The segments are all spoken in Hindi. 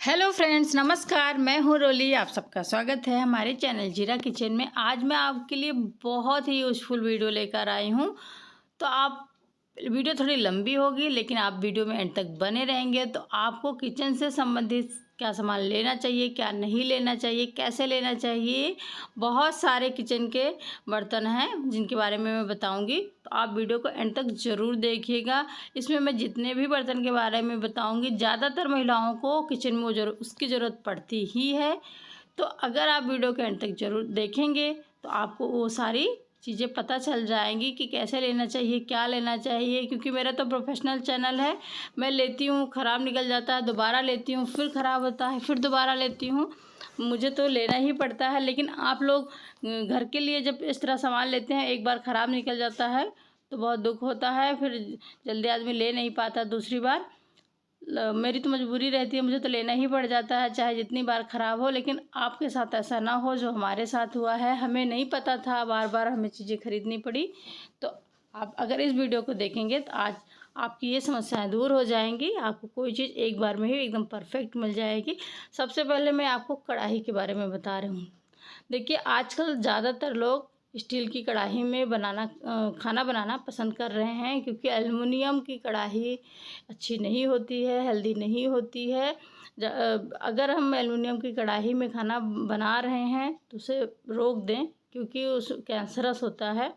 हेलो फ्रेंड्स, नमस्कार। मैं हूँ रोली। आप सबका स्वागत है हमारे चैनल जीरा किचन में। आज मैं आपके लिए बहुत ही यूज़फुल वीडियो लेकर आई हूँ। तो आप वीडियो थोड़ी लंबी होगी, लेकिन आप वीडियो में एंड तक बने रहेंगे तो आपको किचन से संबंधित क्या सामान लेना चाहिए, क्या नहीं लेना चाहिए, कैसे लेना चाहिए, बहुत सारे किचन के बर्तन हैं जिनके बारे में मैं बताऊंगी। तो आप वीडियो को एंड तक ज़रूर देखिएगा। इसमें मैं जितने भी बर्तन के बारे में बताऊंगी, ज़्यादातर उसकी किचन में उसकी ज़रूरत पड़ती ही है। तो अगर आप वीडियो के एंड तक ज़रूर देखेंगे तो आपको वो सारी चीज़ें पता चल जाएंगी कि कैसे लेना चाहिए, क्या लेना चाहिए। क्योंकि मेरा तो प्रोफेशनल चैनल है, मैं लेती हूँ, ख़राब निकल जाता है, दोबारा लेती हूँ, फिर ख़राब होता है, फिर दोबारा लेती हूँ। मुझे तो लेना ही पड़ता है। लेकिन आप लोग घर के लिए जब इस तरह सामान लेते हैं, एक बार ख़राब निकल जाता है तो बहुत दुख होता है, फिर जल्दी आदमी ले नहीं पाता दूसरी बार। मेरी तो मजबूरी रहती है, मुझे तो लेना ही पड़ जाता है चाहे जितनी बार ख़राब हो। लेकिन आपके साथ ऐसा ना हो जो हमारे साथ हुआ है। हमें नहीं पता था, बार बार हमें चीज़ें खरीदनी पड़ी। तो आप अगर इस वीडियो को देखेंगे तो आज आपकी ये समस्याएं दूर हो जाएंगी। आपको कोई चीज़ एक बार में ही एकदम परफेक्ट मिल जाएगी। सबसे पहले मैं आपको कढ़ाई के बारे में बता रही हूँ। देखिए, आजकल ज़्यादातर लोग स्टील की कढ़ाई में खाना बनाना पसंद कर रहे हैं, क्योंकि एल्युमिनियम की कढ़ाई अच्छी नहीं होती है, हेल्दी नहीं होती है। अगर हम एल्युमिनियम की कढ़ाई में खाना बना रहे हैं तो उसे रोक दें, क्योंकि उस कैंसरस होता है।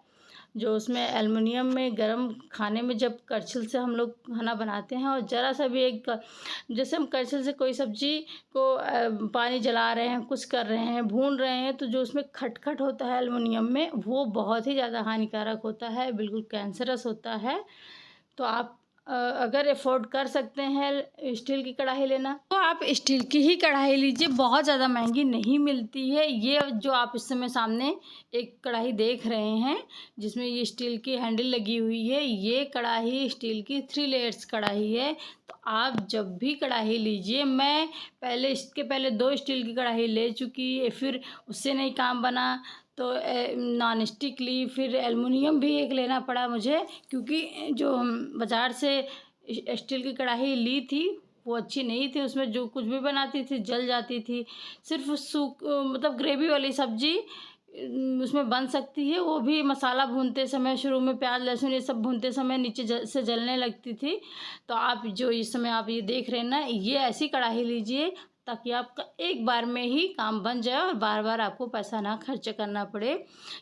जो उसमें एल्युमिनियम में गरम खाने में जब करछिल से हम लोग खाना बनाते हैं, और ज़रा सा भी जैसे हम करछिल से कोई सब्ज़ी को पानी जला रहे हैं, कुछ कर रहे हैं, भून रहे हैं, तो जो उसमें खटखट होता है एल्युमिनियम में, वो बहुत ही ज़्यादा हानिकारक होता है, बिल्कुल कैंसरस होता है। तो आप अगर अफोर्ड कर सकते हैं स्टील की कढ़ाई लेना, तो आप स्टील की ही कढ़ाई लीजिए। बहुत ज़्यादा महंगी नहीं मिलती है। ये जो आप इस समय सामने एक कढ़ाई देख रहे हैं जिसमें ये स्टील की हैंडल लगी हुई है, ये कढ़ाई स्टील की 3 लेयर्स कढ़ाई है। तो आप जब भी कढ़ाई लीजिए, मैं इसके पहले 2 स्टील की कढ़ाई ले चुकी है, फिर उससे नहीं काम बना तो नॉन स्टिक ली, फिर एल्युमिनियम भी एक लेना पड़ा मुझे, क्योंकि जो हम बाज़ार से स्टील की कढ़ाई ली थी वो अच्छी नहीं थी। उसमें जो कुछ भी बनाती थी जल जाती थी। सिर्फ मतलब ग्रेवी वाली सब्ज़ी उसमें बन सकती है, वो भी मसाला भूनते समय, शुरू में प्याज लहसुन ये सब भूनते समय नीचे से जलने लगती थी। तो आप जो इस समय आप ये देख रहे हैं ना, ये ऐसी कढ़ाई लीजिए ताकि आपका एक बार में ही काम बन जाए और बार बार आपको पैसा ना खर्च करना पड़े।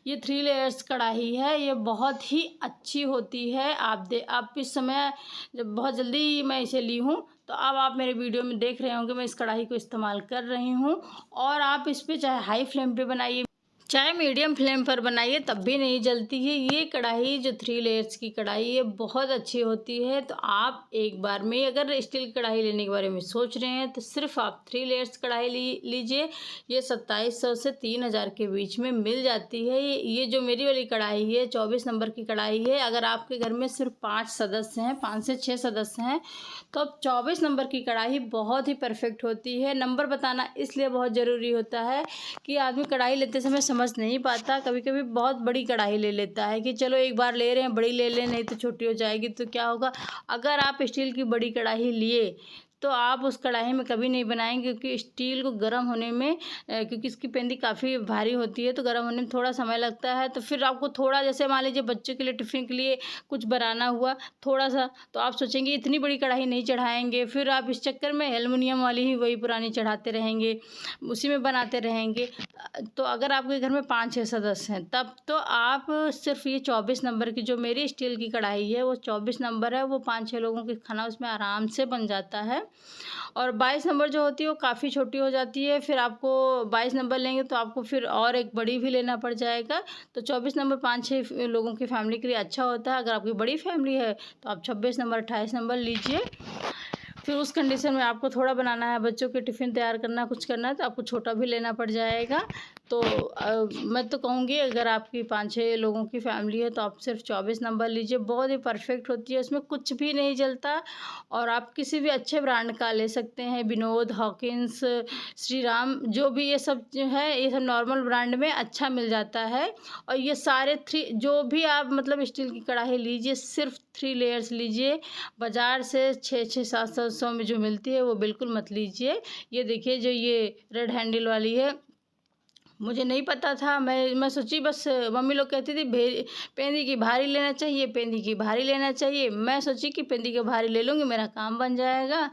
ये 3 लेयर्स कढ़ाई है, ये बहुत ही अच्छी होती है। आप इस समय जब बहुत जल्दी मैं इसे ली हूँ, तो अब आप मेरे वीडियो में देख रहे होंगे मैं इस कढ़ाई को इस्तेमाल कर रही हूँ। और आप इस पर चाहे हाई फ्लेम पे बनाइए, चाहे मीडियम फ्लेम पर बनाइए, तब भी नहीं जलती है। ये कढ़ाई जो 3 लेयर्स की कढ़ाई है बहुत अच्छी होती है। तो आप एक बार में अगर स्टील की कढ़ाई लेने के बारे में सोच रहे हैं तो सिर्फ आप 3 लेयर्स कढ़ाई लीजिए। ये 2700 से 3000 के बीच में मिल जाती है। ये जो मेरी वाली कढ़ाई है 24 नंबर की कढ़ाई है। अगर आपके घर में सिर्फ 5 सदस्य हैं, 5 से 6 सदस्य हैं, तो अब 24 नंबर की कढ़ाई बहुत ही परफेक्ट होती है। नंबर बताना इसलिए बहुत ज़रूरी होता है कि आदमी कढ़ाई लेते समय समझ नहीं पाता। कभी कभी बहुत बड़ी कढ़ाई ले लेता है कि चलो एक बार ले रहे हैं, बड़ी ले लें, नहीं तो छोटी हो जाएगी तो क्या होगा। अगर आप स्टील की बड़ी कढ़ाई लिए तो आप उस कढ़ाई में कभी नहीं बनाएंगे, क्योंकि स्टील को गर्म होने में क्योंकि इसकी पेंदी काफ़ी भारी होती है, तो गर्म होने में थोड़ा समय लगता है। तो फिर आपको थोड़ा, जैसे मान लीजिए बच्चों के लिए टिफ़िन के लिए कुछ बनाना हुआ थोड़ा सा, तो आप सोचेंगे इतनी बड़ी कढ़ाई नहीं चढ़ाएंगे, फिर आप इस चक्कर में एल्युमिनियम वाली ही वही पुरानी चढ़ाते रहेंगे, उसी में बनाते रहेंगे। तो अगर आपके घर में 5-6 सदस्य हैं, तब तो आप सिर्फ ये 24 नंबर की जो मेरी स्टील की कढ़ाई है वो 24 नंबर है, वो 5-6 लोगों के खाना उसमें आराम से बन जाता है। और 22 नंबर जो होती है वो काफ़ी छोटी हो जाती है। फिर आपको 22 नंबर लेंगे तो आपको फिर और एक बड़ी भी लेना पड़ जाएगा। तो 24 नंबर 5-6 लोगों की फैमिली के लिए अच्छा होता है। अगर आपकी बड़ी फैमिली है तो आप 26 नंबर 28 नंबर लीजिए। फिर उस कंडीशन में आपको थोड़ा बनाना है, बच्चों के टिफ़िन तैयार करना, कुछ करना है, तो आपको छोटा भी लेना पड़ जाएगा। तो मैं तो कहूँगी अगर आपकी 5-6 लोगों की फैमिली है तो आप सिर्फ 24 नंबर लीजिए, बहुत ही परफेक्ट होती है, उसमें कुछ भी नहीं जलता। और आप किसी भी अच्छे ब्रांड का ले सकते हैं, विनोद, हॉकिंस, श्रीराम, जो भी ये सब जो है ये सब नॉर्मल ब्रांड में अच्छा मिल जाता है। और ये सारे जो भी आप मतलब स्टील की कढ़ाई लीजिए, सिर्फ 3 लेयर्स लीजिए। बाज़ार से 600 700 में जो मिलती है वो बिल्कुल मत लीजिए। ये देखिए जो ये रेड हैंडल वाली है, मुझे नहीं पता था, मैं सोची बस मम्मी लोग कहती थी पेंदी की भारी लेना चाहिए, पेंदी की भारी लेना चाहिए। मैं सोची कि पेंदी की भारी ले लूँगी, मेरा काम बन जाएगा।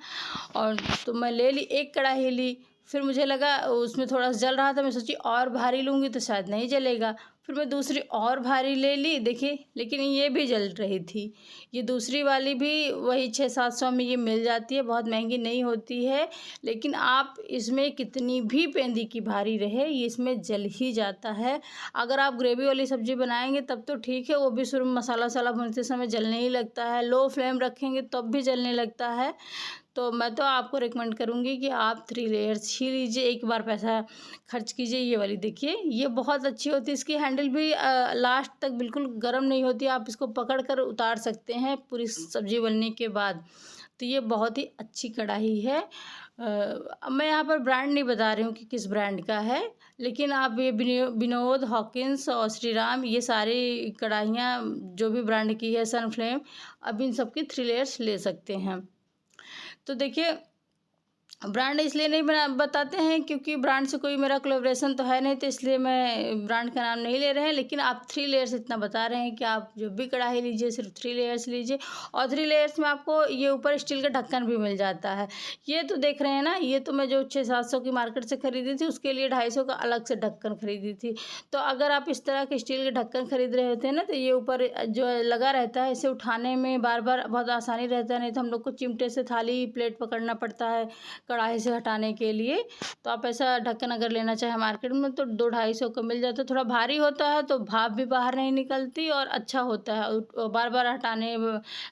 और तो मैं ले ली, एक कढ़ाई ली। फिर मुझे लगा उसमें थोड़ा सा जल रहा था, मैं सोची और भारी लूँगी तो शायद नहीं जलेगा। फिर मैं दूसरी और भारी ले ली, देखिए, लेकिन ये भी जल रही थी। ये दूसरी वाली भी वही 600-700 में ये मिल जाती है, बहुत महंगी नहीं होती है। लेकिन आप इसमें कितनी भी पेंदी की भारी रहे, ये इसमें जल ही जाता है। अगर आप ग्रेवी वाली सब्ज़ी बनाएंगे तब तो ठीक है, वो भी सिर्फ मसाला वसाला भूनते समय जलने ही लगता है। लो फ्लेम रखेंगे तब भी जलने लगता है। तो मैं तो आपको रिकमेंड करूँगी कि आप 3 लेयर्स ही लीजिए, एक बार पैसा खर्च कीजिए। ये वाली देखिए, ये बहुत अच्छी होती है, इसकी हैंडल भी लास्ट तक बिल्कुल गर्म नहीं होती, आप इसको पकड़ कर उतार सकते हैं पूरी सब्ज़ी बनने के बाद। तो ये बहुत ही अच्छी कढ़ाई है। मैं यहाँ पर ब्रांड नहीं बता रही हूँ कि किस ब्रांड का है, लेकिन आप ये विनोद, हॉकिंस और श्रीराम, ये सारी कढ़ाइयाँ जो भी ब्रांड की है, सनफ्लेम, अब इन सब की 3 लेयर्स ले सकते हैं। तो देखिए, ब्रांड इसलिए नहीं बताते हैं क्योंकि ब्रांड से कोई मेरा कोलैबोरेशन तो है नहीं, तो इसलिए मैं ब्रांड का नाम नहीं ले रहे हैं। लेकिन आप 3 लेयर्स इतना बता रहे हैं कि आप जो भी कढ़ाई लीजिए सिर्फ 3 लेयर्स लीजिए। और 3 लेयर्स में आपको ये ऊपर स्टील का ढक्कन भी मिल जाता है। ये तो देख रहे हैं ना, ये तो मैं जो 600-700 की मार्केट से ख़रीदी थी उसके लिए 250 का अलग से ढक्कन खरीदी थी। तो अगर आप इस तरह के स्टील के ढक्कन खरीद रहे होते हैं ना, तो ये ऊपर जो लगा रहता है, इसे उठाने में बार बार बहुत आसानी रहता है। नहीं तो हम लोग को चिमटे से थाली प्लेट पकड़ना पड़ता है कढ़ाई से हटाने के लिए। तो आप ऐसा ढक्कन अगर लेना चाहें मार्केट में तो 200-250 का मिल जाता है। थोड़ा भारी होता है तो भाप भी बाहर नहीं निकलती और अच्छा होता है, और बार बार हटाने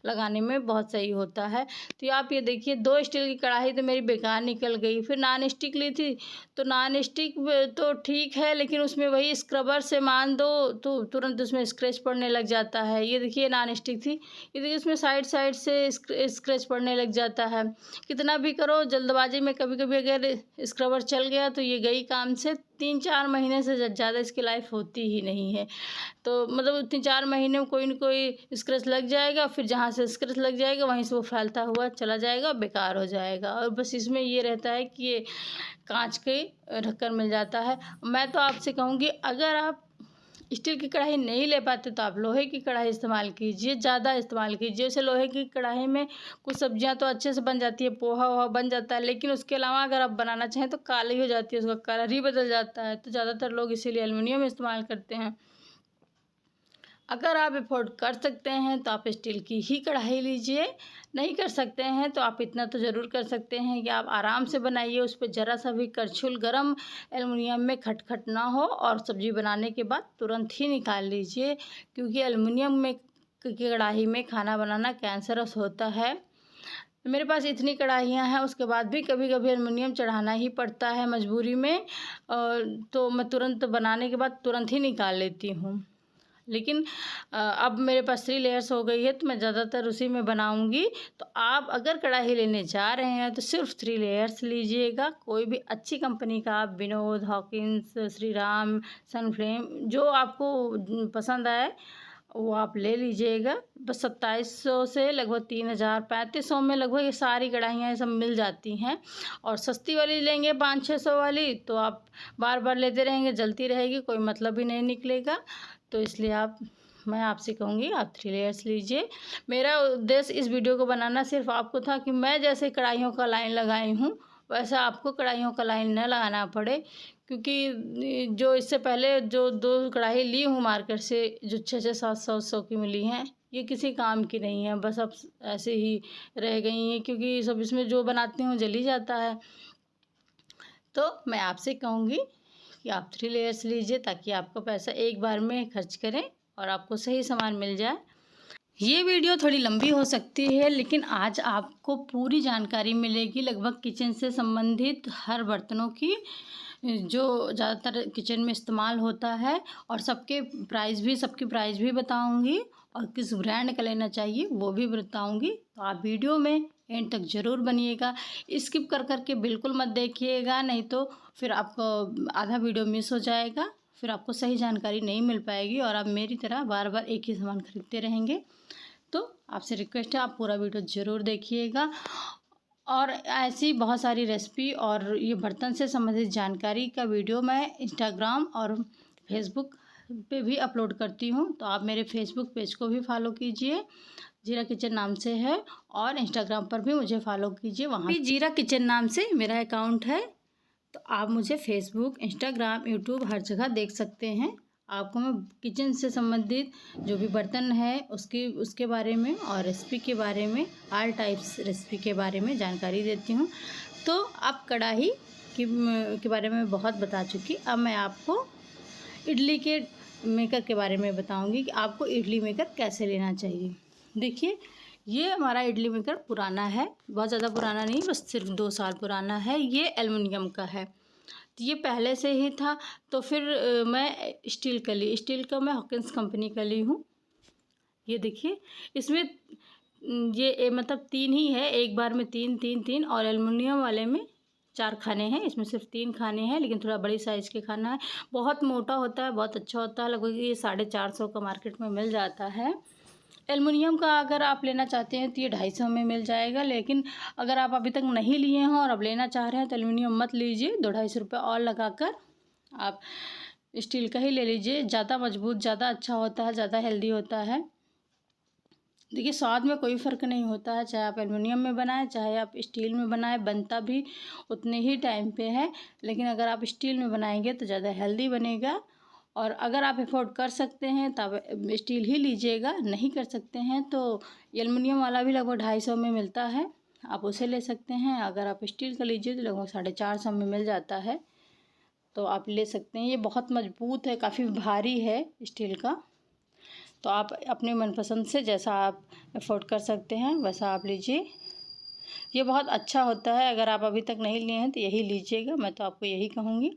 लगाने में बहुत सही होता है। तो आप ये देखिए, 2 स्टील की कढ़ाई तो मेरी बेकार निकल गई। फिर नॉन स्टिक ली थी, तो नॉन स्टिक तो ठीक है, लेकिन उसमें वही स्क्रबर से मान दो तो तुरंत उसमें स्क्रैच पड़ने लग जाता है। ये देखिए नॉन स्टिक थी, ये देखिए उसमें साइड साइड से स्क्रैच पड़ने लग जाता है। कितना भी करो जल्दबाजी में, कभी कभी अगर स्क्रबर चल गया तो ये गई काम से। 3-4 महीने से ज़्यादा इसकी लाइफ होती ही नहीं है। तो मतलब 3-4 महीने में कोई न कोई स्क्रैच लग जाएगा, फिर जहाँ से स्क्रैच लग जाएगा वहीं से वो फैलता हुआ चला जाएगा, बेकार हो जाएगा। और बस इसमें ये रहता है कि ये कांच के ढक्कन मिल जाता है। मैं तो आपसे कहूँगी, अगर आप स्टील की कढ़ाई नहीं ले पाते तो आप लोहे की कढ़ाई इस्तेमाल कीजिए, ज़्यादा इस्तेमाल कीजिए। जैसे लोहे की कढ़ाई में कुछ सब्जियां तो अच्छे से बन जाती है, पोहा वोहा बन जाता है, लेकिन उसके अलावा अगर आप बनाना चाहें तो काली हो जाती है, उसका कलर ही बदल जाता है। तो ज़्यादातर लोग इसीलिए एल्युमिनियम इस्तेमाल करते हैं। अगर आप अफोर्ड कर सकते हैं तो आप स्टील की ही कढ़ाई लीजिए, नहीं कर सकते हैं तो आप इतना तो ज़रूर कर सकते हैं कि आप आराम से बनाइए, उस पर ज़रा सा भी करछुल गरम एल्युमिनियम में खटखट ना हो, और सब्ज़ी बनाने के बाद तुरंत ही निकाल लीजिए, क्योंकि एल्युमिनियम में की कढ़ाई में खाना बनाना कैंसरस होता है। मेरे पास इतनी कढ़ाइयाँ हैं, उसके बाद भी कभी कभी एल्युमिनियम चढ़ाना ही पड़ता है मजबूरी में, तो मैं तुरंत बनाने के बाद तुरंत ही निकाल लेती हूँ। लेकिन अब मेरे पास 3 लेयर्स हो गई है तो मैं ज़्यादातर उसी में बनाऊंगी। तो आप अगर कढ़ाई लेने जा रहे हैं तो सिर्फ 3 लेयर्स लीजिएगा। कोई भी अच्छी कंपनी का आप विनोद, हॉकिंस, श्रीराम, सनफ्लेम, जो आपको पसंद आए वो आप ले लीजिएगा। बस 2700 से लगभग 3000-3500 में लगभग ये सारी कढ़ाइयाँ ये सब मिल जाती हैं। और सस्ती वाली लेंगे 500-600 वाली तो आप बार बार लेते रहेंगे, जलती रहेगी, कोई मतलब ही नहीं निकलेगा। तो इसलिए मैं आपसे कहूँगी आप 3 लेयर्स लीजिए। मेरा उद्देश्य इस वीडियो को बनाना सिर्फ आपको था कि मैं जैसे कढ़ाइयों का लाइन लगाई हूँ वैसा आपको कढ़ाइयों का लाइन न लगाना पड़े, क्योंकि जो इससे पहले जो 2 कढ़ाई ली हूँ मार्केट से, जो 600-700 की मिली हैं, ये किसी काम की नहीं है, बस अब ऐसे ही रह गई हैं, क्योंकि सब इसमें जो बनाती हूँ जल ही जाता है। तो मैं आपसे कहूँगी कि आप 3 लेयर्स लीजिए ताकि आपका पैसा एक बार में खर्च करें और आपको सही सामान मिल जाए। ये वीडियो थोड़ी लंबी हो सकती है, लेकिन आज आपको पूरी जानकारी मिलेगी लगभग किचन से संबंधित हर बर्तनों की। जो ज़्यादातर किचन में इस्तेमाल होता है, और सबकी प्राइस भी बताऊंगी, और किस ब्रांड का लेना चाहिए वो भी बताऊंगी। तो आप वीडियो में एंड तक ज़रूर बनिएगा, स्किप कर के बिल्कुल मत देखिएगा, नहीं तो फिर आपको आधा वीडियो मिस हो जाएगा, फिर आपको सही जानकारी नहीं मिल पाएगी और आप मेरी तरह बार बार एक ही सामान खरीदते रहेंगे। तो आपसे रिक्वेस्ट है, आप पूरा वीडियो ज़रूर देखिएगा। और ऐसी बहुत सारी रेसिपी और ये बर्तन से संबंधित जानकारी का वीडियो मैं इंस्टाग्राम और फेसबुक पे भी अपलोड करती हूँ, तो आप मेरे फेसबुक पेज को भी फॉलो कीजिए, जीरा किचन नाम से है, और इंस्टाग्राम पर भी मुझे फॉलो कीजिए, वहाँ भी जीरा किचन नाम से मेरा अकाउंट है। तो आप मुझे फेसबुक, इंस्टाग्राम, यूट्यूब हर जगह देख सकते हैं। आपको मैं किचन से संबंधित जो भी बर्तन है उसके बारे में और रेसिपी के बारे में, ऑल टाइप्स रेसिपी के बारे में जानकारी देती हूँ। तो आप कढ़ाई के बारे में बहुत बता चुकी, अब मैं आपको इडली के मेकर के बारे में बताऊंगी कि आपको इडली मेकर कैसे लेना चाहिए। देखिए, ये हमारा इडली मेकर पुराना है, बहुत ज़्यादा पुराना नहीं, बस सिर्फ 2 साल पुराना है। ये एल्युमिनियम का है, तो ये पहले से ही था। तो फिर मैं स्टील का मैं हॉकिंस कंपनी का ली हूँ। ये देखिए, इसमें ये मतलब 3 ही है, एक बार में 3, और एल्युमिनियम वाले में 4 खाने हैं। इसमें सिर्फ 3 खाने हैं, लेकिन थोड़ा बड़ी साइज़ के खाना है। बहुत मोटा होता है, बहुत अच्छा होता है, लगभग ये 450 का मार्केट में मिल जाता है। एल्युमिनियम का अगर आप लेना चाहते हैं तो ये 250 में मिल जाएगा, लेकिन अगर आप अभी तक नहीं लिए हैं और अब लेना चाह रहे हैं तो एल्युमिनियम मत लीजिए, 200-250 रुपये और लगाकर आप स्टील का ही ले लीजिए। ज़्यादा मजबूत, ज़्यादा अच्छा होता है, ज़्यादा हेल्दी होता है। देखिए, स्वाद में कोई फ़र्क नहीं होता है, चाहे आप एल्युमिनियम में बनाएं चाहे आप स्टील में बनाएं, बनता भी उतने ही टाइम पे है, लेकिन अगर आप स्टील में बनाएंगे तो ज़्यादा हेल्दी बनेगा। और अगर आप अफोर्ड कर सकते हैं तब स्टील ही लीजिएगा, नहीं कर सकते हैं तो एल्युमिनियम वाला भी लगभग 250 में मिलता है, आप उसे ले सकते हैं। अगर आप स्टील का लीजिए तो लगभग 450 में मिल जाता है, तो आप ले सकते हैं। ये बहुत मजबूत है, काफ़ी भारी है स्टील का। तो आप अपने मनपसंद से जैसा आप अफोर्ड कर सकते हैं वैसा आप लीजिए। ये बहुत अच्छा होता है, अगर आप अभी तक नहीं लिए हैं तो यही लीजिएगा, मैं तो आपको यही कहूँगी।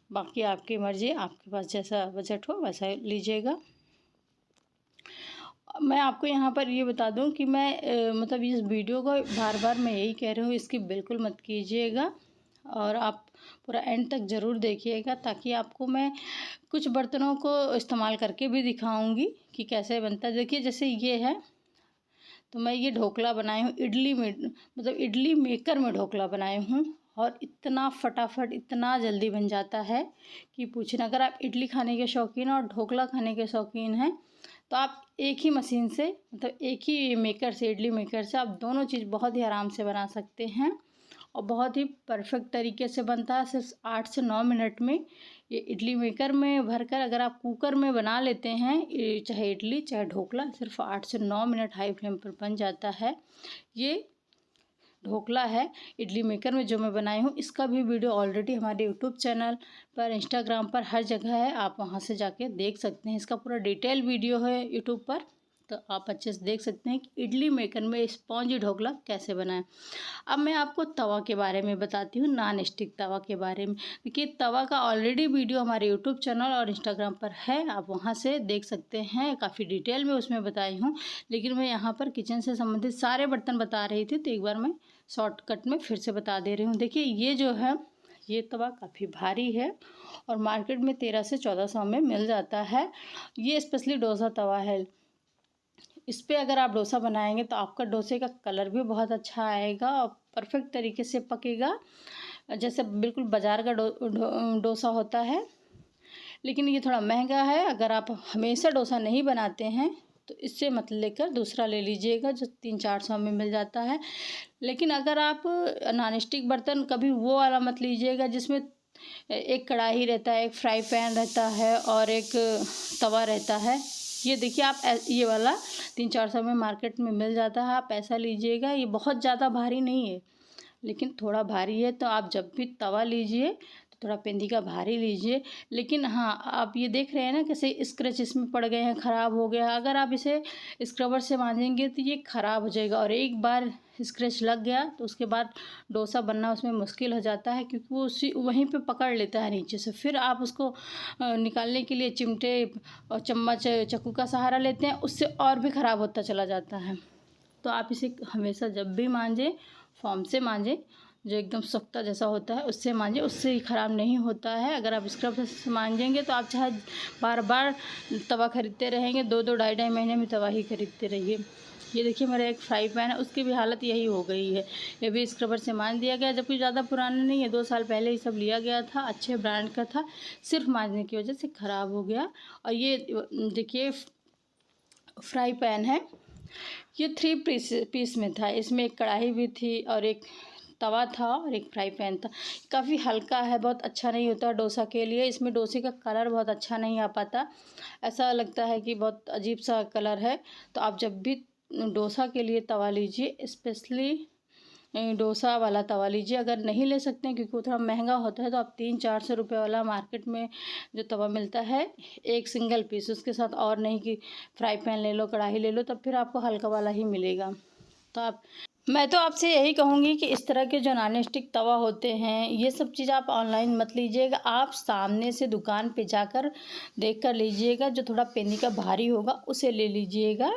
बाकी आपकी मर्ज़ी, आपके पास जैसा बजट हो वैसा लीजिएगा। मैं आपको यहाँ पर ये बता दूँ कि मैं मतलब इस वीडियो को बार बार मैं यही कह रही हूँ, इसकी बिल्कुल मत कीजिएगा, और आप पूरा एंड तक ज़रूर देखिएगा, ताकि आपको मैं कुछ बर्तनों को इस्तेमाल करके भी दिखाऊंगी कि कैसे बनता है। देखिए, जैसे ये है, तो मैं ये ढोकला बनाई हूँ इडली में, मतलब इडली मेकर में ढोकला बनाई हूँ, और इतना फटाफट, इतना जल्दी बन जाता है कि पूछना। अगर आप इडली खाने के शौकीन और ढोकला खाने के शौकीन हैं तो आप एक ही मशीन से, मतलब एक ही मेकर से, इडली मेकर से आप दोनों चीज़ बहुत ही आराम से बना सकते हैं, और बहुत ही परफेक्ट तरीके से बनता है। सिर्फ 8 से 9 मिनट में ये इडली मेकर में भरकर, अगर आप कुकर में बना लेते हैं चाहे इडली चाहे ढोकला, सिर्फ 8 से 9 मिनट हाई फ्लेम पर बन जाता है। ये ढोकला है इडली मेकर में जो मैं बनाई हूँ, इसका भी वीडियो ऑलरेडी हमारे यूट्यूब चैनल पर, इंस्टाग्राम पर हर जगह है, आप वहाँ से जाके देख सकते हैं। इसका पूरा डिटेल वीडियो है यूट्यूब पर, तो आप अच्छे से देख सकते हैं कि इडली मेकर में स्पॉन्जी ढोकला कैसे बनाएं। अब मैं आपको तवा के बारे में बताती हूँ, नॉन स्टिक तवा के बारे में। देखिए, तवा का ऑलरेडी वीडियो हमारे यूट्यूब चैनल और इंस्टाग्राम पर है, आप वहाँ से देख सकते हैं, काफ़ी डिटेल में उसमें बताई हूँ। लेकिन मैं यहाँ पर किचन से संबंधित सारे बर्तन बता रही थी, तो एक बार मैं शॉर्टकट में फिर से बता दे रही हूँ। देखिए, ये जो है, ये तवा काफ़ी भारी है और मार्केट में 1300 से 1400 में मिल जाता है। ये स्पेशली डोसा तवा है। इस पर अगर आप डोसा बनाएंगे तो आपका डोसे का कलर भी बहुत अच्छा आएगा और परफेक्ट तरीके से पकेगा, जैसे बिल्कुल बाज़ार का डोसा होता है। लेकिन ये थोड़ा महंगा है, अगर आप हमेशा डोसा नहीं बनाते हैं तो इससे मत लेकर दूसरा ले लीजिएगा जो 300-400 में मिल जाता है। लेकिन अगर आप नॉन स्टिक बर्तन, कभी वो वाला मत लीजिएगा जिसमें एक कढ़ाई रहता है, एक फ्राई पैन रहता है और एक तवा रहता है। ये देखिए, आप ये वाला 300-400 में मार्केट में मिल जाता है, आप ऐसा लीजिएगा। ये बहुत ज़्यादा भारी नहीं है, लेकिन थोड़ा भारी है। तो आप जब भी तवा लीजिए तो थोड़ा पेंदी का भारी लीजिए। लेकिन हाँ, आप ये देख रहे हैं ना कैसे स्क्रैच इसमें पड़ गए हैं, ख़राब हो गया। अगर आप इसे स्क्रबर से मांजेंगे तो ये ख़राब हो जाएगा, और एक बार स्क्रैच लग गया तो उसके बाद डोसा बनना उसमें मुश्किल हो जाता है, क्योंकि वो उसी वहीं पे पकड़ लेता है नीचे से। फिर आप उसको निकालने के लिए चिमटे और चम्मच चाकू का सहारा लेते हैं, उससे और भी ख़राब होता चला जाता है। तो आप इसे हमेशा जब भी मांजें फ़ोम से मांजें, जो एकदम सोख्ता जैसा होता है उससे मांजें, उससे ही ख़राब नहीं होता है। अगर आप स्क्रब से मांजेंगे तो आप चाहे बार बार तवा खरीदते रहेंगे, 2-2 ढाई-ढाई महीने में तवा ही खरीदते रहिए। ये देखिए मेरा एक फ्राई पैन है, उसकी भी हालत यही हो गई है। ये भी स्क्रबर से मांज दिया गया, जबकि ज़्यादा पुराना नहीं है, 2 साल पहले ही सब लिया गया था, अच्छे ब्रांड का था, सिर्फ मांजने की वजह से ख़राब हो गया। और ये देखिए फ्राई पैन है, ये 3 पीस में था। इसमें एक कढ़ाई भी थी और एक तवा था और एक फ्राई पैन था। काफ़ी हल्का है, बहुत अच्छा नहीं होता डोसा के लिए। इसमें डोसे का कलर बहुत अच्छा नहीं आ पाता, ऐसा लगता है कि बहुत अजीब सा कलर है। तो आप जब भी डोसा के लिए तवा लीजिए, स्पेशली डोसा वाला तवा लीजिए। अगर नहीं ले सकते हैं क्योंकि वो थोड़ा महंगा होता है, तो आप 300-400 रुपये वाला मार्केट में जो तवा मिलता है, एक सिंगल पीस, उसके साथ और नहीं कि फ्राई पैन ले लो, कढ़ाई ले लो, तब फिर आपको हल्का वाला ही मिलेगा। तो मैं तो आपसे यही कहूँगी कि इस तरह के जो नॉन स्टिक तवा होते हैं, ये सब चीज़ आप ऑनलाइन मत लीजिएगा। आप सामने से दुकान पे जाकर देख कर लीजिएगा, जो थोड़ा पेंदी का भारी होगा उसे ले लीजिएगा।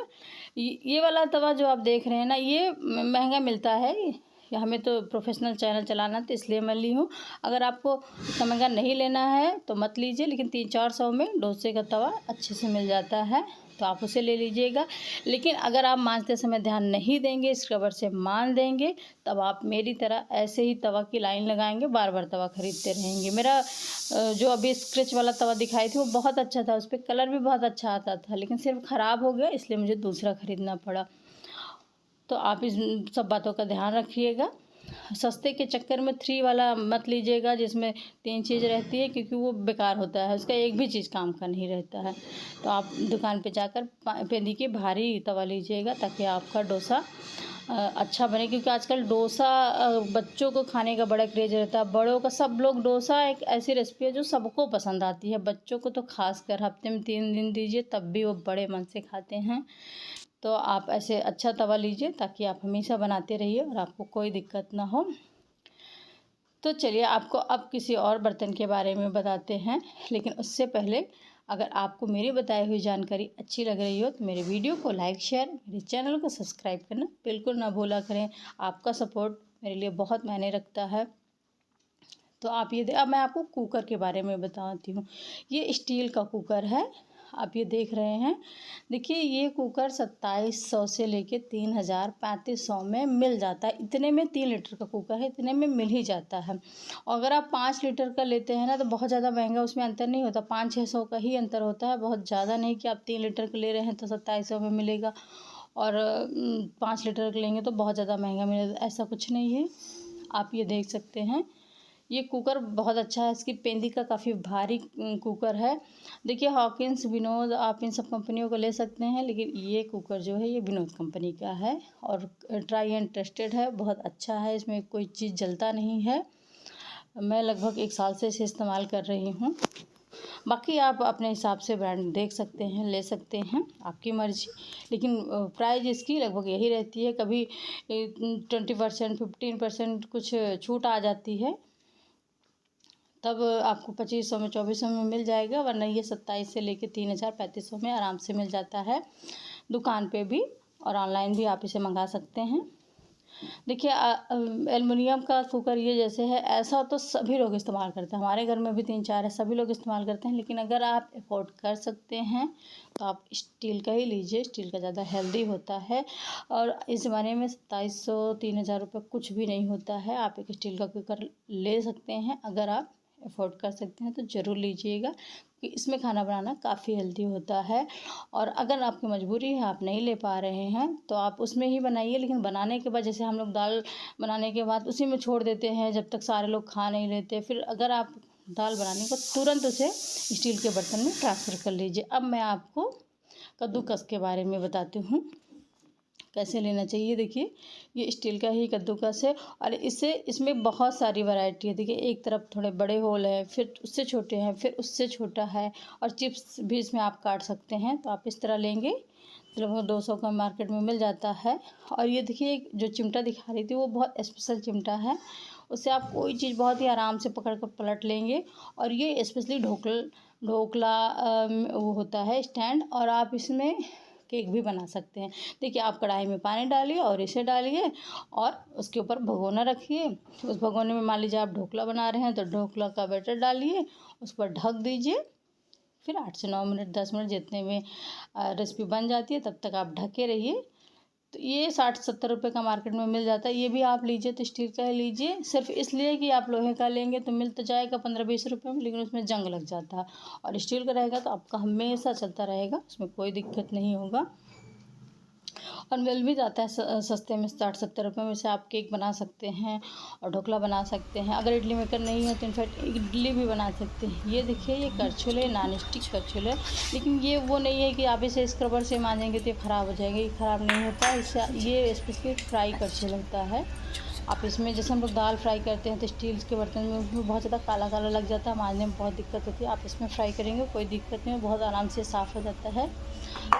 ये वाला तवा जो आप देख रहे हैं ना, ये महंगा मिलता है। हमें तो प्रोफेशनल चैनल चलाना तो इसलिए मैं ली हूँ। अगर आपको इतना महंगा नहीं लेना है तो मत लीजिए, लेकिन 300-400 में डोसे का तवा अच्छे से मिल जाता है, तो आप उसे ले लीजिएगा। लेकिन अगर आप मांजते समय ध्यान नहीं देंगे, स्क्रबर से मांज देंगे, तब आप मेरी तरह ऐसे ही तवा की लाइन लगाएंगे, बार बार तवा खरीदते रहेंगे। मेरा जो अभी स्क्रैच वाला तवा दिखाई थी वो बहुत अच्छा था, उस पर कलर भी बहुत अच्छा आता था, लेकिन सिर्फ ख़राब हो गया, इसलिए मुझे दूसरा ख़रीदना पड़ा। तो आप इस सब बातों का ध्यान रखिएगा। सस्ते के चक्कर में 3 वाला मत लीजिएगा, जिसमें 3 चीज़ रहती है, क्योंकि वो बेकार होता है, उसका एक भी चीज़ काम का नहीं रहता है। तो आप दुकान पे जाकर पेंदी की भारी तवा लीजिएगा, ताकि आपका डोसा अच्छा बने। क्योंकि आजकल डोसा बच्चों को खाने का बड़ा क्रेज़ रहता है, बड़ों का। सब लोग डोसा एक ऐसी रेसिपी है जो सबको पसंद आती है, बच्चों को तो खासकर हफ्ते में 3 दिन दीजिए तब भी वो बड़े मन से खाते हैं। तो आप ऐसे अच्छा तवा लीजिए ताकि आप हमेशा बनाते रहिए और आपको कोई दिक्कत ना हो। तो चलिए आपको अब किसी और बर्तन के बारे में बताते हैं, लेकिन उससे पहले अगर आपको मेरी बताई हुई जानकारी अच्छी लग रही हो तो मेरे वीडियो को लाइक, शेयर, मेरे चैनल को सब्सक्राइब करना बिल्कुल ना भूला करें। आपका सपोर्ट मेरे लिए बहुत मायने रखता है। तो आप ये अब मैं आपको कुकर के बारे में बताती हूँ। ये स्टील का कुकर है, आप ये देख रहे हैं। देखिए ये कुकर 2700 से लेके 3000-3500 में मिल जाता है। इतने में 3 लीटर का कुकर है, इतने में मिल ही जाता है। और अगर आप 5 लीटर का लेते हैं ना, तो बहुत ज़्यादा महंगा उसमें अंतर नहीं होता, 500-600 का ही अंतर होता है, बहुत ज़्यादा नहीं कि आप 3 लीटर का ले रहे हैं तो 2700 में मिलेगा, और 5 लीटर का लेंगे तो बहुत ज़्यादा महंगा मिलेगा, ऐसा कुछ नहीं है। आप ये देख सकते हैं, ये कुकर बहुत अच्छा है, इसकी पेंदी का काफ़ी भारी कुकर है। देखिए हॉकिंस, विनोद, आप इन सब कंपनियों को ले सकते हैं, लेकिन ये कुकर जो है ये विनोद कंपनी का है और ट्राई एंड टेस्टेड है, बहुत अच्छा है, इसमें कोई चीज़ जलता नहीं है। मैं लगभग 1 साल से इसे इस्तेमाल कर रही हूँ। बाकी आप अपने हिसाब से ब्रांड देख सकते हैं, ले सकते हैं, आपकी मर्ज़ी। लेकिन प्राइस इसकी लगभग यही रहती है, कभी 20%, 15% कुछ छूट आ जाती है, तब आपको 2500 में, 2400 में मिल जाएगा, वरना ये 27 से लेके 3000-3500 में आराम से मिल जाता है दुकान पे भी, और ऑनलाइन भी आप इसे मंगा सकते हैं। देखिए एल्युमिनियम का कुकर ये जैसे है, ऐसा तो सभी लोग इस्तेमाल करते हैं, हमारे घर में भी 3-4 है, सभी लोग इस्तेमाल करते हैं। लेकिन अगर आप अफोर्ड कर सकते हैं तो आप स्टील का ही लीजिए, स्टील का ज़्यादा हेल्दी होता है। और इस ज़माने में 2700-3000 रुपये कुछ भी नहीं होता है, आप एक स्टील का कुकर ले सकते हैं। अगर आप अफोर्ड कर सकते हैं तो ज़रूर लीजिएगा, कि इसमें खाना बनाना काफ़ी हेल्दी होता है। और अगर आपकी मजबूरी है, आप नहीं ले पा रहे हैं, तो आप उसमें ही बनाइए। लेकिन बनाने के बाद, जैसे हम लोग दाल बनाने के बाद उसी में छोड़ देते हैं जब तक सारे लोग खा नहीं लेते, फिर अगर आप दाल बनाने को तुरंत उसे स्टील के बर्तन में ट्रांसफ़र कर लीजिए। अब मैं आपको कद्दूकस के बारे में बताती हूँ। कैसे लेना चाहिए। देखिए ये स्टील का ही कद्दूकस है और इसमें बहुत सारी वैरायटी है। देखिए एक तरफ थोड़े बड़े होल है, फिर उससे छोटे हैं, फिर उससे छोटा है और चिप्स भी इसमें आप काट सकते हैं। तो आप इस तरह लेंगे तो लगभग 200 का मार्केट में मिल जाता है। और ये देखिए जो चिमटा दिखा रही थी वो बहुत स्पेशल चिमटा है, उससे आप कोई चीज़ बहुत ही आराम से पकड़ कर पलट लेंगे। और ये स्पेशली ढोकला वो होता है स्टैंड, और आप इसमें केक भी बना सकते हैं। देखिए आप कढ़ाई में पानी डालिए और इसे डालिए और उसके ऊपर भगोना रखिए। उस भगोने में मान लीजिए आप ढोकला बना रहे हैं तो ढोकला का बैटर डालिए, उस पर ढक दीजिए। फिर 8 से 9 मिनट 10 मिनट जितने में रेसिपी बन जाती है तब तक आप ढके रहिए। तो ये 60-70 रुपये का मार्केट में मिल जाता है। ये भी आप लीजिए तो स्टील का ही लीजिए, सिर्फ इसलिए कि आप लोहे का लेंगे तो मिल तो जाएगा 15-20 रुपये में, लेकिन उसमें जंग लग जाता है। और स्टील का रहेगा तो आपका हमेशा चलता रहेगा, उसमें कोई दिक्कत नहीं होगा और मिल भी जाता है सस्ते में। 60-70 रुपये में से आप केक बना सकते हैं और ढोकला बना सकते हैं। अगर इडली मेकर नहीं है तो इनफैक्ट इडली भी बना सकते हैं। ये देखिए ये करछुल है, नॉन स्टिक करछुल है, लेकिन ये वो नहीं है कि आप इसे स्क्रबर से मांजेंगे तो ये ख़राब हो जाएगा। ये ख़राब नहीं होता, इससे ये स्पेशली फ्राई करछुल होता है। आप इसमें जैसे हम लोग दाल फ्राई करते हैं तो स्टील के बर्तन में उसमें बहुत ज़्यादा काला काला लग जाता है, मांजने में बहुत दिक्कत होती है। आप इसमें फ्राई करेंगे कोई दिक्कत नहीं, बहुत आराम से साफ़ हो जाता है।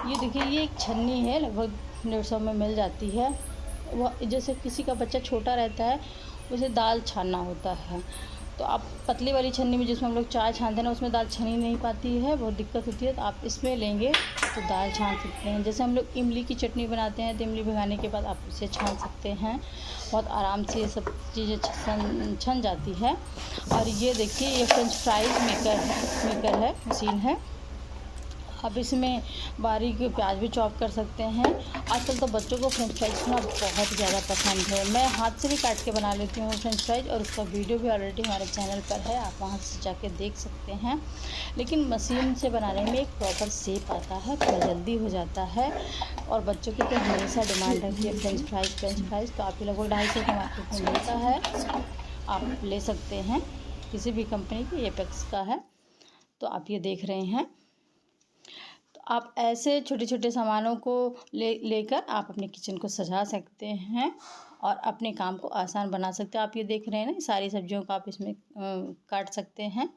ये देखिए ये एक छन्नी है, लगभग 150 में मिल जाती है। वो जैसे किसी का बच्चा छोटा रहता है उसे दाल छानना होता है, तो आप पतली वाली छन्नी में जिसमें हम लोग चाय छानते हैं ना उसमें दाल छनी नहीं पाती है, बहुत दिक्कत होती है। तो आप इसमें लेंगे तो दाल छान सकते हैं। जैसे हम लोग इमली की चटनी बनाते हैं तो इमली भिगाने के बाद आप उसे छान सकते हैं, बहुत आराम से ये सब चीज़ें छन जाती है। और ये देखिए ये फ्रेंच फ्राइज़ मेकर है, मशीन है। आप इसमें बारीक प्याज भी चॉप कर सकते हैं। आजकल तो बच्चों को फ्रेंच फ्राइज खाना बहुत ज़्यादा पसंद है। मैं हाथ से भी काट के बना लेती हूँ फ्रेंच फ्राइज, और उसका वीडियो भी ऑलरेडी हमारे चैनल पर है, आप वहाँ से जाके देख सकते हैं। लेकिन मशीन से बनाने में एक प्रॉपर शेप आता है, थोड़ा जल्दी हो जाता है। और बच्चों की तो हमेशा डिमांड रहती है फ्रेंच फ्राइज। तो आपके लगभग 250 का मार्केट में मिलता है, आप ले सकते हैं किसी भी कंपनी की, एपेक्स का है। तो आप ये देख रहे हैं, आप ऐसे छोटे छोटे सामानों को लेकर आप अपने किचन को सजा सकते हैं और अपने काम को आसान बना सकते हैं। आप ये देख रहे हैं ना, सारी सब्जियों को आप इसमें काट सकते हैं।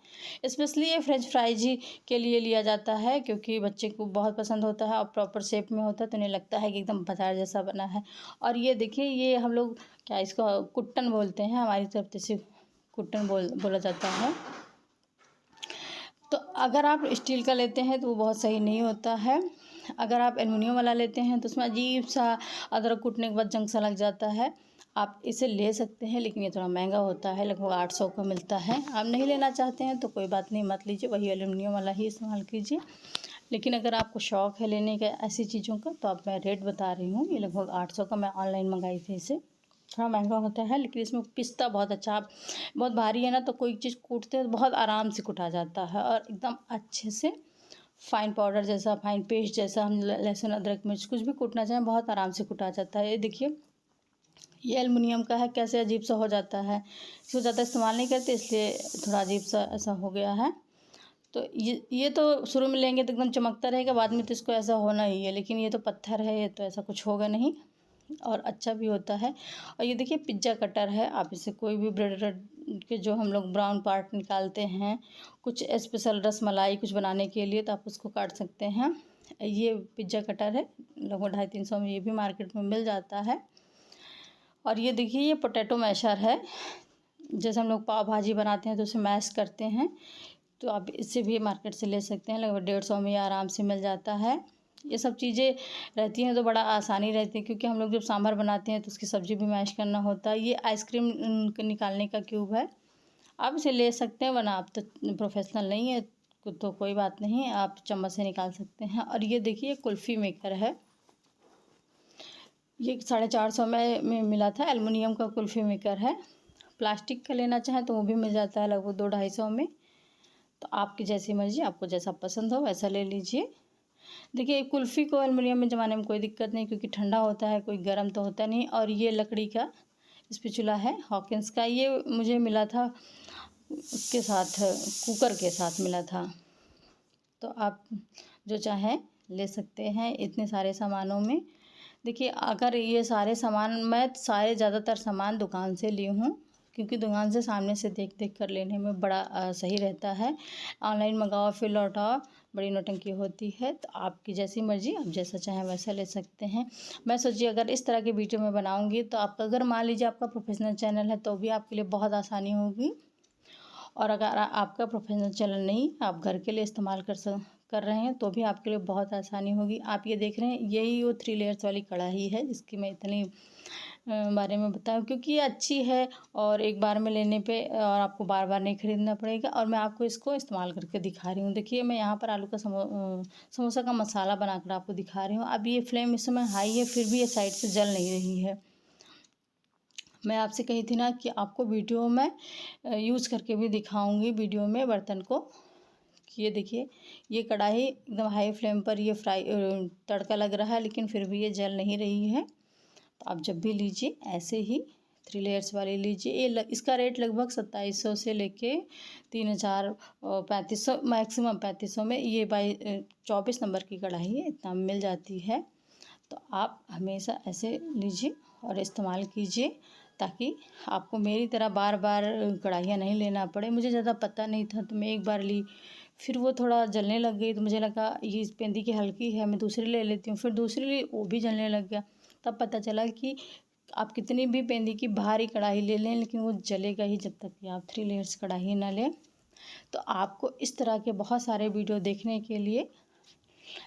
स्पेशली ये फ्रेंच फ्राइज ही के लिए लिया जाता है क्योंकि बच्चे को बहुत पसंद होता है और प्रॉपर शेप में होता है, तो उन्हें लगता है कि एकदम बाजार जैसा बना है। और ये देखिए ये हम लोग क्या इसको कुट्टन बोलते हैं, हमारी तरफ जैसे कुट्टन बोला जाता है। तो अगर आप स्टील का लेते हैं तो वो बहुत सही नहीं होता है। अगर आप एल्युमिनियम वाला लेते हैं तो उसमें अजीब सा अदरक कूटने के बाद जंग सा लग जाता है। आप इसे ले सकते हैं, लेकिन ये थोड़ा महंगा होता है, लगभग 800 का मिलता है। आप नहीं लेना चाहते हैं तो कोई बात नहीं, मत लीजिए, वही एल्युमिनियम वाला ही इस्तेमाल कीजिए। लेकिन अगर आपको शौक़ है लेने का ऐसी चीज़ों का तो आप मैं रेट बता रही हूँ, ये लगभग 800 का मैं ऑनलाइन मंगाई थी इसे। थोड़ा महंगा होता है लेकिन इसमें पिसता बहुत अच्छा। आप बहुत भारी है ना तो कोई चीज़ कूटते हैं तो बहुत आराम से कुटा जाता है और एकदम अच्छे से फाइन पाउडर जैसा, फाइन पेस्ट जैसा, हम लहसुन अदरक मिर्च कुछ भी कूटना चाहें बहुत आराम से कुटा जाता है। ये देखिए ये एल्युमिनियम का है, कैसे अजीब सा हो जाता है, इसको ज़्यादा इस्तेमाल नहीं करते इसलिए थोड़ा अजीब सा ऐसा हो गया है। तो ये तो शुरू में लेंगे तो एकदम चमकता रहेगा, बाद में तो इसको ऐसा होना ही है। लेकिन ये तो पत्थर है, ये तो ऐसा कुछ होगा नहीं और अच्छा भी होता है। और ये देखिए पिज्ज़ा कटर है, आप इसे कोई भी ब्रेड के जो हम लोग ब्राउन पार्ट निकालते हैं, कुछ स्पेशल रसमलाई कुछ बनाने के लिए, तो आप उसको काट सकते हैं। ये पिज्ज़ा कटर है, लगभग 250-300 में ये भी मार्केट में मिल जाता है। और ये देखिए ये पोटैटो मैशर है, जैसे हम लोग पाव भाजी बनाते हैं तो उसे मैश करते हैं, तो आप इससे भी मार्केट से ले सकते हैं। लगभग 150 में ये आराम से मिल जाता है। ये सब चीज़ें रहती हैं तो बड़ा आसानी रहती है, क्योंकि हम लोग जब सांभर बनाते हैं तो उसकी सब्ज़ी भी मैश करना होता है। ये आइसक्रीम निकालने का क्यूब है, आप इसे ले सकते हैं, वरना आप तो प्रोफेशनल नहीं है तो कोई बात नहीं, आप चम्मच से निकाल सकते हैं। और ये देखिए कुल्फ़ी मेकर है, ये 450 में मिला था, एल्युमिनियम का कुल्फ़ी मेकर है। प्लास्टिक का लेना चाहें तो वो भी मिल जाता है लगभग 200-250 में। तो आपकी जैसी मर्ज़ी, आपको जैसा पसंद हो वैसा ले लीजिए। देखिए कुल्फ़ी को एल्युमिनियम में जमाने में कोई दिक्कत नहीं, क्योंकि ठंडा होता है, कोई गर्म तो होता नहीं। और ये लकड़ी का स्पैचुला है हॉकिंस का, ये मुझे मिला था उसके साथ, कुकर के साथ मिला था। तो आप जो चाहें ले सकते हैं इतने सारे सामानों में। देखिए अगर ये सारे सामान मैं सारे ज़्यादातर सामान दुकान से ली हूँ, क्योंकि दुकान से सामने से देख देख कर लेने में बड़ा सही रहता है। ऑनलाइन मंगाओ फिर लौटाओ, बड़ी नौटंकी होती है। तो आपकी जैसी मर्ज़ी, आप जैसा चाहें वैसा ले सकते हैं। मैं सोची अगर इस तरह की वीडियो मैं बनाऊँगी तो आपका, अगर मान लीजिए आपका प्रोफेशनल चैनल है तो भी आपके लिए बहुत आसानी होगी। और अगर आपका प्रोफेशनल चैनल नहीं, आप घर के लिए इस्तेमाल कर रहे हैं तो भी आपके लिए बहुत आसानी होगी। आप ये देख रहे हैं, यही वो 3 लेयर्स वाली कढ़ाई है जिसकी मैं इतनी बारे में बताऊँ, क्योंकि ये अच्छी है और एक बार में लेने पे और आपको बार बार नहीं ख़रीदना पड़ेगा। और मैं आपको इसको इस्तेमाल करके दिखा रही हूँ। देखिए मैं यहाँ पर आलू का समोसा का मसाला बनाकर आपको दिखा रही हूँ। अब ये फ्लेम इस समय हाई है, फिर भी ये साइड से जल नहीं रही है। मैं आपसे कही थी ना कि आपको वीडियो में यूज़ करके भी दिखाऊंगी वीडियो में बर्तन को। ये देखिए, ये कढ़ाई एकदम हाई फ्लेम पर ये तड़का लग रहा है, लेकिन फिर भी ये जल नहीं रही है। तो आप जब भी लीजिए ऐसे ही 3 लेयर्स वाली लीजिए। इसका रेट लगभग 2700 से लेके 3000 3500, मैक्सिमम 3500 में ये 24 नंबर की कढ़ाई है, इतना मिल जाती है। तो आप हमेशा ऐसे लीजिए और इस्तेमाल कीजिए, ताकि आपको मेरी तरह बार बार कढ़ाइयाँ नहीं लेना पड़े। मुझे ज़्यादा पता नहीं था तो मैं एक बार ली, फिर वो थोड़ा जलने लग गई तो मुझे लगा ये पेंदी की हल्की है, मैं दूसरी ले लेती हूँ। फिर दूसरी ली, वो भी जलने लग गया। तब पता चला कि आप कितनी भी पेंदी की भारी कढ़ाई ले लें, लेकिन वो जलेगा ही जब तक कि आप 3 लेयर्स कढ़ाई ना लें। तो आपको इस तरह के बहुत सारे वीडियो देखने के लिए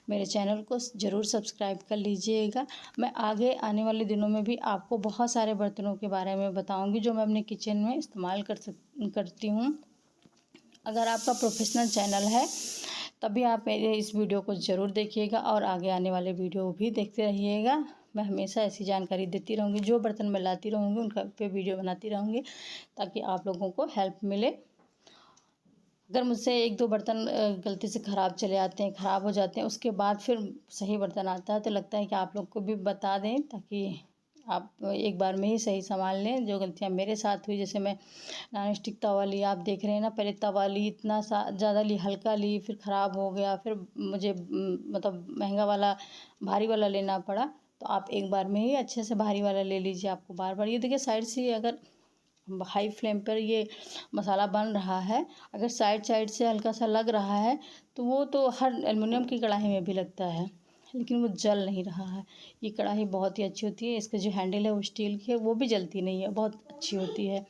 मेरे चैनल को ज़रूर सब्सक्राइब कर लीजिएगा। मैं आगे आने वाले दिनों में भी आपको बहुत सारे बर्तनों के बारे में बताऊंगी जो मैं अपने किचन में इस्तेमाल करती हूँ। अगर आपका प्रोफेशनल चैनल है तभी आप मेरे इस वीडियो को ज़रूर देखिएगा और आगे आने वाले वीडियो भी देखते रहिएगा। मैं हमेशा ऐसी जानकारी देती रहूँगी, जो बर्तन मैं लाती रहूँगी उनका पे वीडियो बनाती रहूँगी, ताकि आप लोगों को हेल्प मिले। अगर मुझसे 1-2 बर्तन गलती से ख़राब चले आते हैं, ख़राब हो जाते हैं, उसके बाद फिर सही बर्तन आता है, तो लगता है कि आप लोग को भी बता दें, ताकि आप एक बार में ही सही सामान लें। जो गलतियाँ मेरे साथ हुई, जैसे मैं नॉन स्टिक तवा ली, आप देख रहे हैं ना, पहले तवा ली, इतना ज़्यादा ली, हल्का ली, फिर ख़राब हो गया, फिर मुझे मतलब महंगा वाला, भारी वाला लेना पड़ा। तो आप एक बार में ही अच्छे से भारी वाला ले लीजिए, आपको बार बार, ये देखिए साइड से अगर हाई फ्लेम पर ये मसाला बन रहा है, अगर साइड साइड से हल्का सा लग रहा है तो वो तो हर एल्युमिनियम की कढ़ाई में भी लगता है, लेकिन वो जल नहीं रहा है। ये कढ़ाई बहुत ही अच्छी होती है, इसका जो हैंडल है वो स्टील की है, वो भी जलती नहीं है, बहुत अच्छी होती है।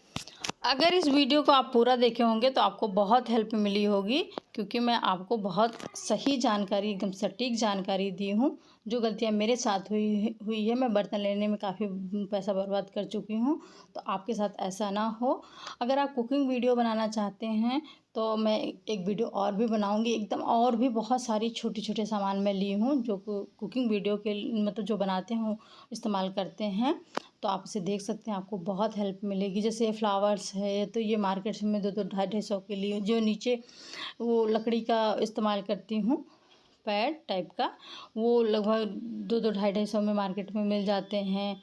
अगर इस वीडियो को आप पूरा देखे होंगे तो आपको बहुत हेल्प मिली होगी, क्योंकि मैं आपको बहुत सही जानकारी, एकदम सटीक जानकारी दी हूँ। जो गलतियाँ मेरे साथ हुई है, मैं बर्तन लेने में काफ़ी पैसा बर्बाद कर चुकी हूँ, तो आपके साथ ऐसा ना हो। अगर आप कुकिंग वीडियो बनाना चाहते हैं तो मैं एक वीडियो और भी बनाऊंगी एकदम, और भी बहुत सारी छोटे छोटे सामान मैं ली हूँ जो कुकिंग वीडियो के मतलब जो बनाते हैं इस्तेमाल करते हैं, तो आप इसे देख सकते हैं, आपको बहुत हेल्प मिलेगी। जैसे फ्लावर्स है तो ये मार्केट में 2-2 250 के लिए, जो नीचे वो लकड़ी का इस्तेमाल करती हूँ, पैड टाइप का, वो लगभग 2-2 250 में मार्केट में मिल जाते हैं।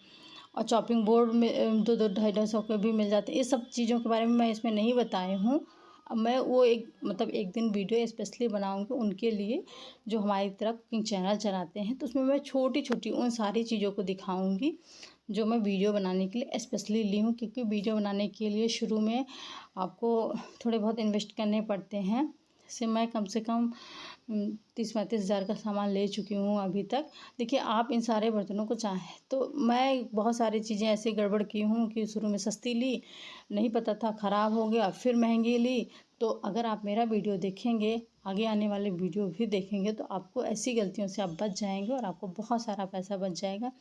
और चॉपिंग बोर्ड में 2-2 250 के भी मिल जाते हैं। ये सब चीज़ों के बारे में मैं इसमें नहीं बताई हूँ। अब मैं वो एक दिन वीडियो स्पेशली बनाऊँगी उनके लिए जो हमारी तरह कुकिंग चैनल चलाते हैं, तो उसमें मैं छोटी छोटी उन सारी चीज़ों को दिखाऊँगी जो मैं वीडियो बनाने के लिए स्पेशली ली हूँ। क्योंकि वीडियो बनाने के लिए शुरू में आपको थोड़े बहुत इन्वेस्ट करने पड़ते हैं। जैसे मैं कम से कम 30-35 हज़ार का सामान ले चुकी हूँ अभी तक। देखिए आप इन सारे बर्तनों को चाहें तो, मैं बहुत सारी चीज़ें ऐसे गड़बड़ की हूँ कि शुरू में सस्ती ली, नहीं पता था, ख़राब हो गया, फिर महंगी ली। तो अगर आप मेरा वीडियो देखेंगे, आगे आने वाले वीडियो भी देखेंगे, तो आपको ऐसी गलतियों से आप बच जाएंगे और आपको बहुत सारा पैसा बच जाएगा।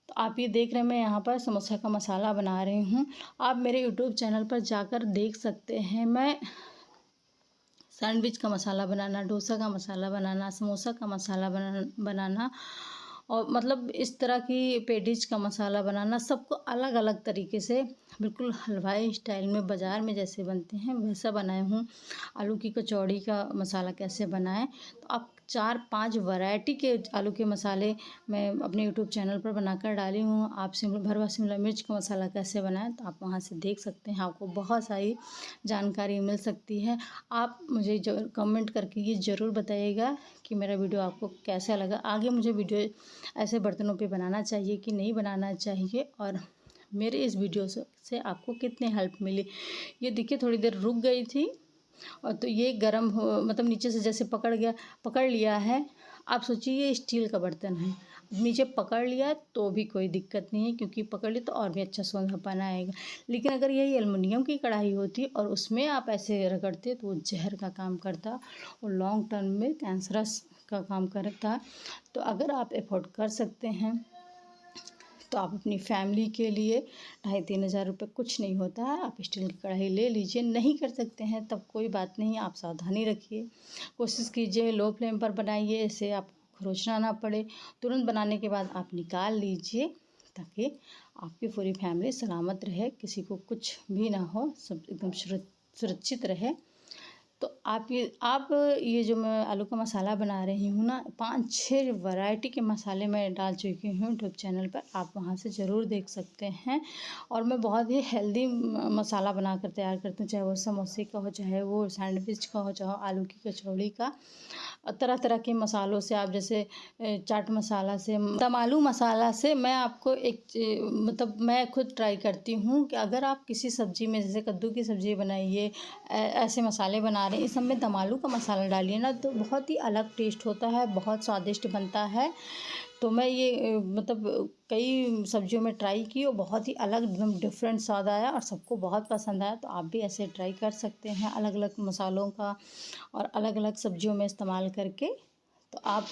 तो आप ये देख रहे हैं, मैं यहाँ पर समोसा का मसाला बना रही हूँ। आप मेरे यूट्यूब चैनल पर जाकर देख सकते हैं, मैं सैंडविच का मसाला बनाना, डोसा का मसाला बनाना, समोसा का मसाला बनाना और मतलब इस तरह की पेडिज का मसाला बनाना, सबको अलग अलग तरीके से बिल्कुल हलवाई स्टाइल में बाज़ार में जैसे बनते हैं वैसा बनाए हूँ। आलू की कचौड़ी का मसाला कैसे बनाएं, तो आप 4-5 वैरायटी के आलू के मसाले मैं अपने यूट्यूब चैनल पर बनाकर डाली हूँ। आप भरवा शिमला मिर्च का मसाला कैसे बनाएं तो आप वहाँ से देख सकते हैं, आपको बहुत सारी जानकारी मिल सकती है। आप मुझे ज़रूर कमेंट करके ये ज़रूर बताइएगा कि मेरा वीडियो आपको कैसा लगा। आगे मुझे वीडियो ऐसे बर्तनों पे बनाना चाहिए कि नहीं बनाना चाहिए, और मेरे इस वीडियो से आपको कितनी हेल्प मिली। ये देखिए थोड़ी देर रुक गई थी, और तो ये गर्म हो मतलब नीचे से जैसे पकड़ लिया है। आप सोचिए ये स्टील का बर्तन है, नीचे पकड़ लिया तो भी कोई दिक्कत नहीं है, क्योंकि पकड़ लिया तो और भी अच्छा सोंधापन आएगा। लेकिन अगर यही एल्युमिनियम की कढ़ाई होती और उसमें आप ऐसे रगड़ते तो वो जहर का काम करता और लॉन्ग टर्म में कैंसरस का काम करता। तो अगर आप अफोर्ड कर सकते हैं तो आप अपनी फैमिली के लिए 2,500-3 हज़ार रुपये कुछ नहीं होता है, आप स्टील की कढ़ाई ले लीजिए। नहीं कर सकते हैं तब कोई बात नहीं, आप सावधानी रखिए, कोशिश कीजिए लो फ्लेम पर बनाइए, इससे आपको खरोचना ना पड़े। तुरंत बनाने के बाद आप निकाल लीजिए ताकि आपकी पूरी फैमिली सलामत रहे, किसी को कुछ भी ना हो, सब एकदम सुरक्षित रहे। तो आप ये जो मैं आलू का मसाला बना रही हूँ ना, 5-6 वैरायटी के मसाले मैं डाल चुकी हूँ यूट्यूब चैनल पर, आप वहाँ से ज़रूर देख सकते हैं। और मैं बहुत ही हेल्दी मसाला बनाकर तैयार करती हूँ, चाहे वो समोसे का हो, चाहे वो सैंडविच का हो, चाहे आलू की कचौड़ी का। तरह तरह के मसालों से आप जैसे चाट मसाला से, दम आलू मसाला से मैं आपको मतलब मैं खुद ट्राई करती हूँ कि अगर आप किसी सब्ज़ी में जैसे कद्दू की सब्ज़ी बनाइए, ऐसे मसाले बना रहे हैं, इस सब में दम आलू का मसाला डालिए ना तो बहुत ही अलग टेस्ट होता है, बहुत स्वादिष्ट बनता है। तो मैं ये मतलब कई सब्जियों में ट्राई की और बहुत ही अलग एकदम डिफरेंट स्वाद आया और सबको बहुत पसंद आया। तो आप भी ऐसे ट्राई कर सकते हैं अलग अलग मसालों का और अलग अलग सब्जियों में इस्तेमाल करके। तो आप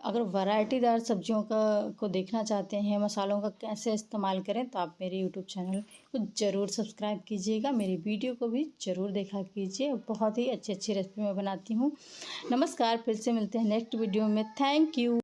अगर वैरायटीदार सब्जियों को देखना चाहते हैं, मसालों का कैसे इस्तेमाल करें, तो आप मेरे यूट्यूब चैनल को ज़रूर सब्सक्राइब कीजिएगा, मेरी वीडियो को भी ज़रूर देखा कीजिए। बहुत ही अच्छी अच्छी रेसिपी मैं बनाती हूँ। नमस्कार, फिर से मिलते हैं नेक्स्ट वीडियो में। Thank you.